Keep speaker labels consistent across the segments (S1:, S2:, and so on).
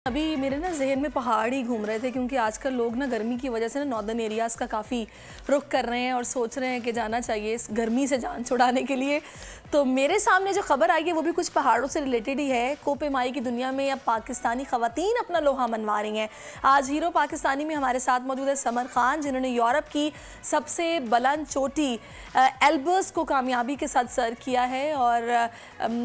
S1: अभी मेरे ना जहन में पहाड़ ही घूम रहे थे क्योंकि आजकल लोग ना गर्मी की वजह से ना नॉर्दर्न एरियाज़ का काफ़ी रुख कर रहे हैं और सोच रहे हैं कि जाना चाहिए इस गर्मी से जान छुड़ाने के लिए। तो मेरे सामने जो खबर आई है वो भी कुछ पहाड़ों से रिलेटेड ही है। कोपे माई की दुनिया में अब पाकिस्तानी ख़वातीन अपना लोहा मनवा रही हैं। आज हीरो पाकिस्तानी में हमारे साथ मौजूद है समर खान, जिन्होंने यूरोप की सबसे बुलंद चोटी एल्ब्रस को कामयाबी के साथ सर किया है और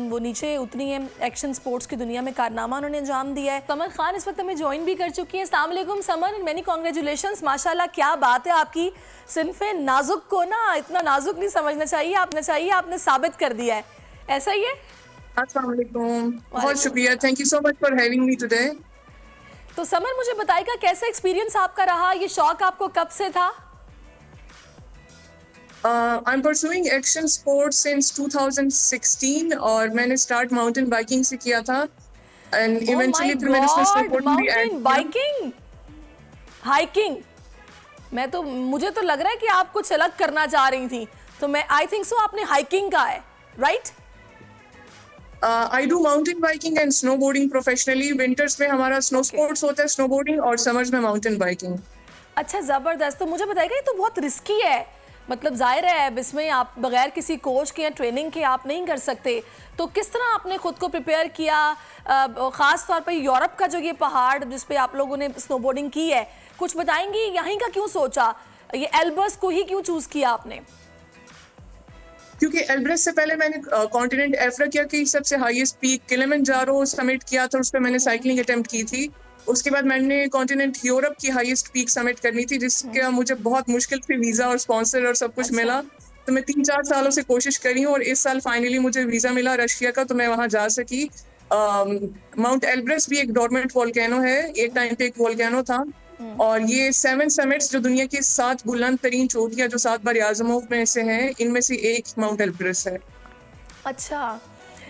S1: वो नीचे उतनी है। एक्शन स्पोर्ट्स की दुनिया में कारनामा उन्होंने अंजाम दिया है। समर खान इस वक्त हमें ज्वाइन भी कर चुकी है। अस्सलाम वालेकुम समर, मेनी कॉन्ग्रेचुलेशंस। माशाल्लाह क्या बात है, आपकी सिन्फे नाजुक को ना इतना नाजुक नहीं समझना चाहिए, आपने साबित कर दिया है। ऐसा ही है?
S2: अस्सलाम वालेकुम, बहुत शुक्रिया, thank you so much for having me today.
S1: तो समर मुझे बताइएगा कैसा एक्सपीरियंस आपका रहा, ये शौक आपको कब से था?
S2: I am pursuing action sports since 2016 और मैंने स्टार्ट माउंटेन बाइकिंग से किया था एंड इवेंचुअली फिर मैंने इसमें स्नोबोर्डिंग भी ऐड किया।
S1: बाइकिंग, हाइकिंग, मुझे तो लग रहा है कि आप कुछ अलग करना चाह रही थी, तो मैं आई थिंक सो आपने हाइकिंग का है, right?
S2: I do mountain biking and snowboarding professionally. Winters में हमारा स्नो स्पोर्ट्स होता है स्नोबोर्डिंग, और समर्स में माउंटेन बाइकिंग।
S1: अच्छा, जबरदस्त। तो मुझे बताइएगा ये तो बहुत रिस्की है, मतलब जाहिर है अब इसमें आप बगैर किसी कोच के या ट्रेनिंग के आप नहीं कर सकते, तो किस तरह आपने खुद को प्रिपेयर किया? ख़ास तौर पर यूरोप का जो ये पहाड़ जिस पे आप लोगों ने स्नोबोर्डिंग की है, कुछ बताएंगी यहीं का क्यों सोचा, ये एल्ब्रस को ही क्यों चूज़ किया आपने?
S2: क्योंकि एल्ब्रस से पहले मैंने कॉन्टिनेंट अफ्रीका की सबसे हाईएस्ट पीक किलिमंजारो समिट किया था, उस पर मैंने साइकिलिंग अटेम्प्ट की थी। उसके बाद मैंने कॉन्टिनेंट यूरोप की हाईएस्ट पीक समिट करनी थी, जिसका मुझे बहुत मुश्किल से वीज़ा और स्पॉन्सर और सब कुछ मिला। तो मैं 3-4 सालों से कोशिश करी हूँ और इस साल फाइनली मुझे वीज़ा मिला रशिया का, तो मैं वहाँ जा सकी। माउंट एल्ब्रस भी एक डोरमेंट वोल्केनो है, एक टाइम पे एक वोल्केनो था, और ये 7 समिट्स जो दुनिया की 7 बुलंद तरीन चोटियाँ जो 7 बार आज़मों में से हैं, इनमें से एक माउंट एल्ब्रस है।
S1: अच्छा,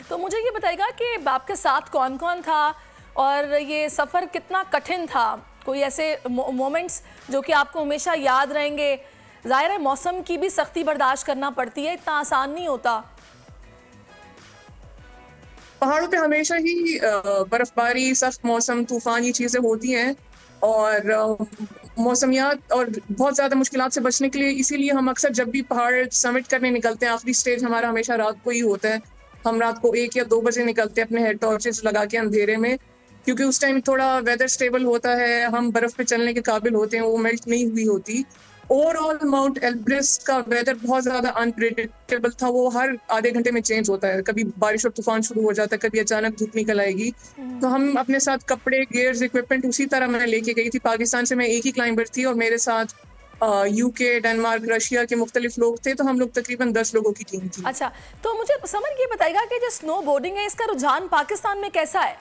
S1: तो मुझे ये बताइएगा कि आपके साथ कौन कौन था और ये सफ़र कितना कठिन था? कोई ऐसे मोमेंट्स जो कि आपको हमेशा याद रहेंगे? जाहिर है मौसम की भी सख्ती बर्दाश्त करना पड़ती है, इतना आसान नहीं होता।
S2: पहाड़ों पे हमेशा ही बर्फबारी, सख्त मौसम, तूफान, ये चीज़ें होती हैं, और मौसमियात और बहुत ज़्यादा मुश्किलात से बचने के लिए इसीलिए हम अक्सर जब भी पहाड़ समिट करने निकलते हैं, आखिरी स्टेज हमारा हमेशा रात को ही होता है। हम रात को 1 या 2 बजे निकलते हैं अपने हेड टॉर्चेस लगा के अंधेरे में, क्योंकि उस टाइम थोड़ा वेदर स्टेबल होता है, हम बर्फ़ पे चलने के काबिल होते हैं, वो मेल्ट नहीं हुई होती। ओवरऑल माउंट एल्ब्रस का वेदर बहुत ज़्यादा अनप्रेडिक्टेबल था, वो हर आधे घंटे में चेंज होता है, कभी बारिश और तूफान शुरू हो जाता है, कभी अचानक धूप निकल आएगी। तो हम अपने साथ कपड़े, गियर्स, इक्विपमेंट उसी तरह मैं लेके गई थी। पाकिस्तान से मैं एक ही क्लाइंबर थी और मेरे साथ यूके, डेनमार्क, रशिया के मुख्तलिफ लोग थे, तो हम लोग तकरीबन 10 लोगों की टीम थी।
S1: अच्छा, तो मुझे समर ये बताइएगा कि जो स्नो बोर्डिंग है इसका रुझान पाकिस्तान में कैसा है?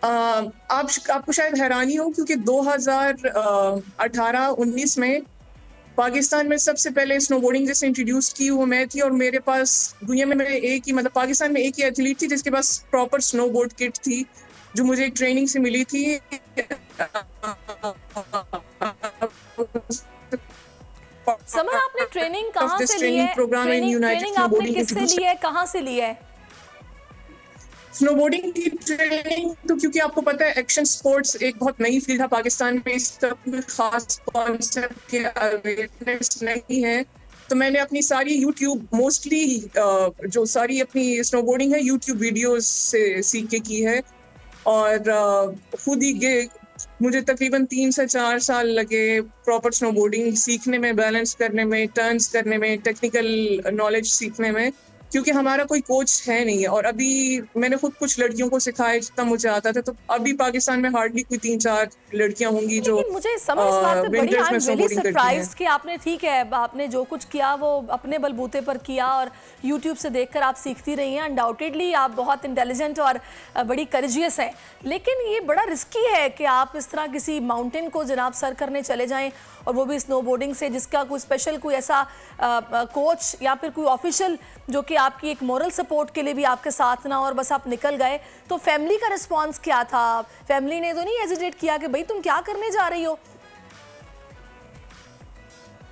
S2: आपको शायद हैरानी हो, क्योंकि 2018-19 में पाकिस्तान में सबसे पहले स्नोबोर्डिंग जैसे इंट्रोड्यूस की वो मैं थी, और मेरे पास दुनिया में मैं एक ही, मतलब पाकिस्तान में एक ही एथलीट थी जिसके पास प्रॉपर स्नोबोर्ड किट थी, जो मुझे एक ट्रेनिंग से मिली थी।
S1: समर, आपने ट्रेनिंग कहाँ से ली है? ट्रेनिंग आपने किससे ली है, कहाँ से ली है?
S2: स्नोबोर्डिंग की ट्रेनिंग तो, क्योंकि आपको पता है एक्शन स्पोर्ट्स एक बहुत नई फील्ड है पाकिस्तान में, इस तरह कोई खास कॉन्सेप्ट के अवेयरनेस नहीं है, तो मैंने अपनी सारी यूट्यूब मोस्टली जो सारी अपनी स्नोबोर्डिंग है यूट्यूब वीडियोस से सीख के की है, और खुद ही मुझे तकरीबन 3 से 4 साल लगे प्रॉपर स्नोबोर्डिंग सीखने में, बैलेंस करने में, टर्न्स करने में, टेक्निकल नॉलेज सीखने में, क्योंकि हमारा कोई कोच है नहीं। और अभी मैंने खुद कुछ लड़कियों को सिखाया जितना मुझे आता था, तो अभी पाकिस्तान में हार्डली कोई 3-4 लड़कियां होंगी जो
S1: मुझे समझ इस बात पे बड़ी आई एम रियली सरप्राइज्ड कि आपने, ठीक है, आपने जो कुछ किया वो अपने बलबूते पर किया और यूट्यूब से देखकर आप सीखती रही हैं। अनडाउटेडली आप बहुत इंटेलिजेंट और बड़ी करेजियस हैं, लेकिन ये बड़ा रिस्की है कि आप इस तरह किसी माउंटेन को जनाब सर करने चले जाएं, और वो भी स्नोबोर्डिंग से, जिसका कोई स्पेशल कोई ऐसा कोच या फिर कोई ऑफिशियल जो कि आपकी एक मोरल सपोर्ट के लिए भी आपके साथ ना, और बस आप निकल गए। तो फैमिली का रिस्पांस क्या था? फैमिली ने तो नहीं हेजिटेट किया कि भाई तुम क्या करने जा रही हो?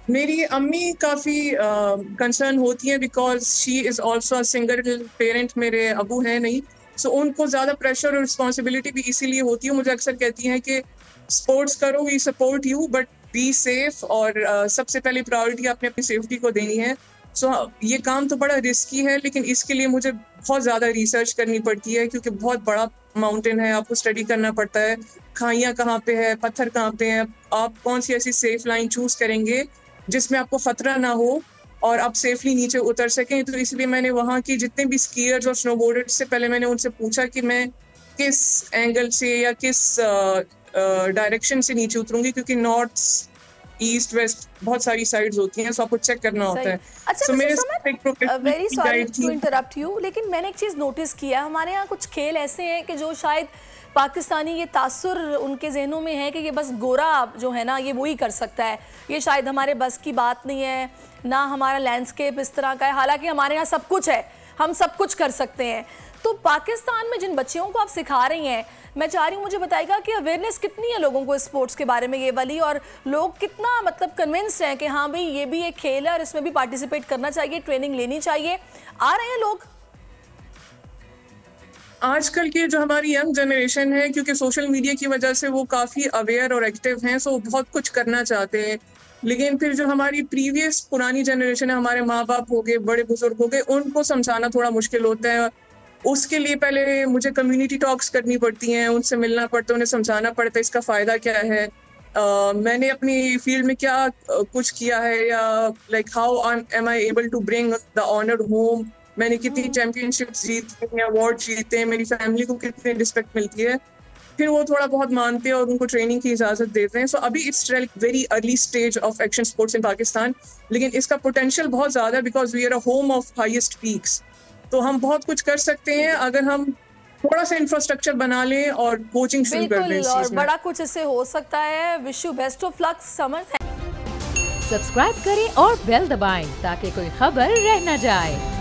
S2: मेरी अम्मी काफ़ी कंसर्न होती हैं, because she is also single parent, मेरे अबू हैं नहीं, सो उनको ज़्यादा प्रेशर और रिस्पॉन्सिबिलिटी भी इसीलिए होती है। मुझे अक्सर कहती हैं कि स्पोर्ट्स करो, we support you, but be safe, और सबसे पहले प्रायोरिटी आपने अपनी सेफ्टी को देनी है। सो ये काम तो बड़ा रिस्की है, लेकिन इसके लिए मुझे बहुत ज़्यादा रिसर्च करनी पड़ती है, क्योंकि बहुत बड़ा माउंटेन है, आपको स्टडी करना पड़ता है, खाइयाँ कहाँ पे है, पत्थर कहाँ पे हैं, आप कौन सी ऐसी सेफ लाइन चूज करेंगे जिसमें आपको खतरा ना हो और आप सेफली नीचे उतर सकें। तो इसलिए मैंने वहाँ की जितने भी स्कीयर्स और स्नोबोर्डर्स से पहले मैंने उनसे पूछा कि मैं किस एंगल से या किस डायरेक्शन से नीचे उतरूंगी, क्योंकि नॉर्थ ईस्ट वेस्ट बहुत सारी साइड्स होती हैं, सो आपको चेक करना होता है।
S1: अच्छा, very sorry to interrupt you, लेकिन मैंने एक चीज़ नोटिस किया, हमारे यहाँ कुछ खेल ऐसे हैं कि जो शायद पाकिस्तानी ये तासुर उनके जहनों में है कि ये बस गोरा जो है ना ये वही कर सकता है, ये शायद हमारे बस की बात नहीं है, ना हमारा लैंडस्केप इस तरह का है, हालांकि हमारे यहाँ सब कुछ है, हम सब कुछ कर सकते हैं। तो पाकिस्तान में जिन बच्चियों को आप सिखा रही हैं, मैं चाह रही हूँ मुझे बताइएगा कि अवेयरनेस कितनी है लोगों को स्पोर्ट्स के बारे में ये वाली, और लोग कितना मतलब कन्विंस्ड हैं कि हाँ भाई ये भी एक खेल है और इसमें भी पार्टिसिपेट करना चाहिए, ट्रेनिंग लेनी चाहिए, आ रहे हैं लोग?
S2: आजकल की जो हमारी यंग जनरेशन है, क्योंकि सोशल मीडिया की वजह से वो काफ़ी अवेयर और एक्टिव हैं, सो बहुत कुछ करना चाहते हैं। लेकिन फिर जो हमारी प्रीवियस पुरानी जनरेशन है, हमारे माँ बाप हो गए, बड़े बुजुर्ग हो गए, उनको समझाना थोड़ा मुश्किल होता है। उसके लिए पहले मुझे कम्युनिटी टॉक्स करनी पड़ती हैं, उनसे मिलना पड़ता है, उन्हें समझाना पड़ता है इसका फ़ायदा क्या है, मैंने अपनी फील्ड में क्या कुछ किया है, या like how am I able to bring the honour home, मैंने कितनी चैंपियनशिप्स जीती हैं, अवार्ड जीते हैं, मेरी फैमिली को कितनी रिस्पेक्ट मिलती है। फिर वो थोड़ा बहुत मानते हैं और उनको ट्रेनिंग की इजाज़त देते हैं। सो अभी it's very early stage of action sports in Pakistan, लेकिन इसका पोटेंशियल बहुत ज़्यादा, because we are a home of highest peaks. तो हम बहुत कुछ कर सकते हैं अगर हम थोड़ा सा इंफ्रास्ट्रक्चर बना लें और कोचिंग शुरू कर दें।
S1: और बड़ा कुछ इससे हो सकता है। Wish you best of luck summer.
S3: Subscribe करें और बेल दबाएं ताकि कोई खबर रह न जाए।